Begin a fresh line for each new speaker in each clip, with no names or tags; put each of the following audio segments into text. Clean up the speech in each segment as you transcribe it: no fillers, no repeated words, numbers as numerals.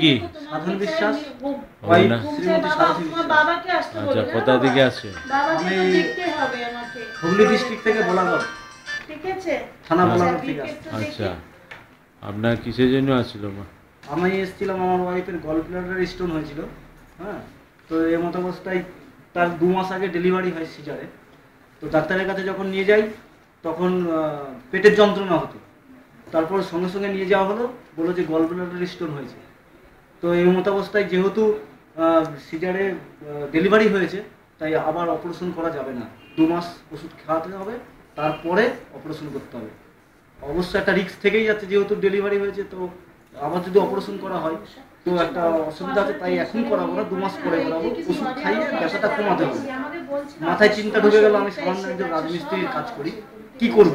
কি?
সাধন বিশ্বাস,
ওই না?
শ্রীমতী সারথী বিশ্বাস।
আচ্ছা, কোথা থেকে আসছে?
আমি হুগলি ডিস্ট্রিক্ট থেকে বোলাগড়,
ঠিক আছে,
থানা বোলাগড় থেকে আসছি।
আচ্ছা, আপনার কিসের জন্য আসছিল মা?
আমি এসেছিলাম, আমার ওয়াইফের গল ব্লাডার স্টোন হয়েছিল। হ্যাঁ, তো এই মতো অবস্থায় তার 2 মাস আগে ডেলিভারি হয় সিজারে। তো ডাক্তারের কাছে যখন নিয়ে যাই তখন পেটের যন্ত্রণা হতো। তারপর সঙ্গে সঙ্গে নিয়ে যাওয়া হলো, বললো যে গল ব্লাডার স্টোন হয়েছে। তো এই মতো অবস্থায় যেহেতু সিজারে ডেলিভারি হয়েছে, তাই আবার অপারেশন করা যাবে না, 2 মাস ওষুধ খাওয়াতে হবে, তারপরে অপারেশন করতে হবে। অবশ্য একটা রিস্ক থেকেই যাচ্ছে, যেহেতু ডেলিভারি হয়েছে, তো আবার যদি অপারেশন করা হয় তো একটা অসুবিধা আছে, তাই এখন করাবো না, 2 মাস পরে করাবো। ওষুধ খাইয়ে ব্যথাটা কমাতে হবে। মাথায় চিন্তা ঢুকে গেল, আমি সামান্য একজন রাজমিস্ত্রির কাজ করি, কি করব।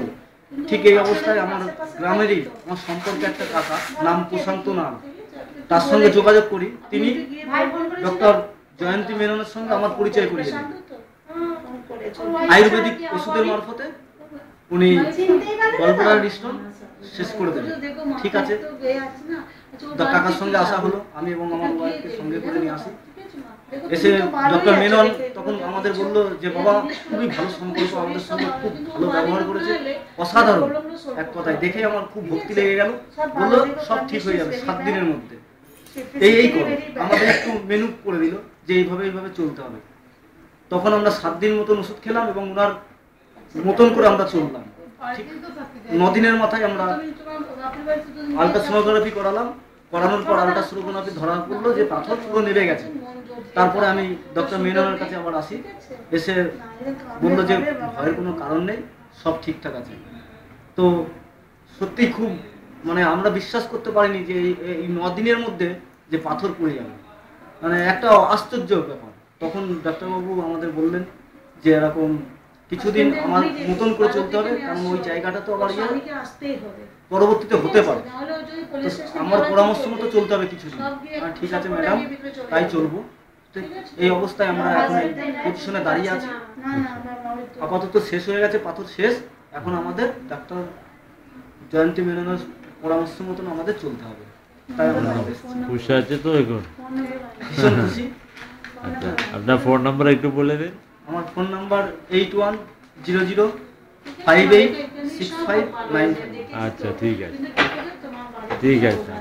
ঠিক এই অবস্থায় আমার গ্রামেরই আমার সম্পর্কে একটা কাকা, নাম প্রশান্ত নাম, তার সঙ্গে যোগাযোগ করি। তিনি ডক্টর জয়ন্তী মেননের সঙ্গে আমার পরিচয় করিয়ে দেন। আয়ুর্বেদিক ওষুধের মারফতে উনি গলব্লাডার স্টোন শেষ করে দেবেন। ঠিক আছে, কাকার সঙ্গে আসা হলো, আমি এবং আমার ওয়াইফকে সঙ্গে করে নিয়ে আসি। এসে ডক্টর মেনন তখন আমাদের বললো যে বাবা, খুবই ভালো সম্পর্ক, আমাদের সঙ্গে খুব ভালো ব্যবহার করেছে, অসাধারণ। এক কথায় দেখে আমার খুব ভক্তি লেগে গেল। বললো সব ঠিক হয়ে যাবে 7 দিনের মধ্যে, এই করো। আমাদের একটু মেনু করে দিল যে এইভাবে চলতে হবে। তখন আমরা 7 দিন মতন ওষুধ খেলাম এবং ওনার মতন করে আমরা চললাম। ঠিক 9 দিনের মাথায় আমরা আলট্রাসোনোগ্রাফি করালাম। করানোর পর আলট্রাসোনোগ্রাফি ধরা পড়লো যে পাথর পুরো নেমে গেছে। তারপরে আমি ডক্টর মেননের কাছে আবার আসি, এসে বললো যে ভয়ের কোনো কারণ নেই, সব ঠিকঠাক আছে। তো সত্যি খুব মানে আমরা বিশ্বাস করতে পারিনি যে এই 9 দিনের মধ্যে যে পাথর পড়ে যাবে, মানে একটা আশ্চর্য ব্যাপার। তখন ডাক্তারবাবু আমাদের বললেন যে এরকম কিছুদিন আমার মতন করে চলতে হবে, কারণ ওই জায়গাটা তো আবার পরবর্তীতে হতে পারে। তো আমার পরামর্শ মতো চলতে হবে কিছুদিন। ঠিক আছে ম্যাডাম, তাই চলবো। এই অবস্থায় আমরা এখন এই পজিশনে দাঁড়িয়ে আছি। আপাতত শেষ হয়ে গেছে, পাথর শেষ। এখন আমাদের ডাক্তার জয়ন্তী মেননের পরামর্শ মতন আমাদের চলতে হবে। তাই আমরা
খুশি আছে তো এখন?
ভীষণ খুশি।
আপনার ফোন নাম্বার একটু বলে দিন।
আমার ফোন নাম্বার 8100586595।
আচ্ছা, ঠিক আছে, ঠিক আছে।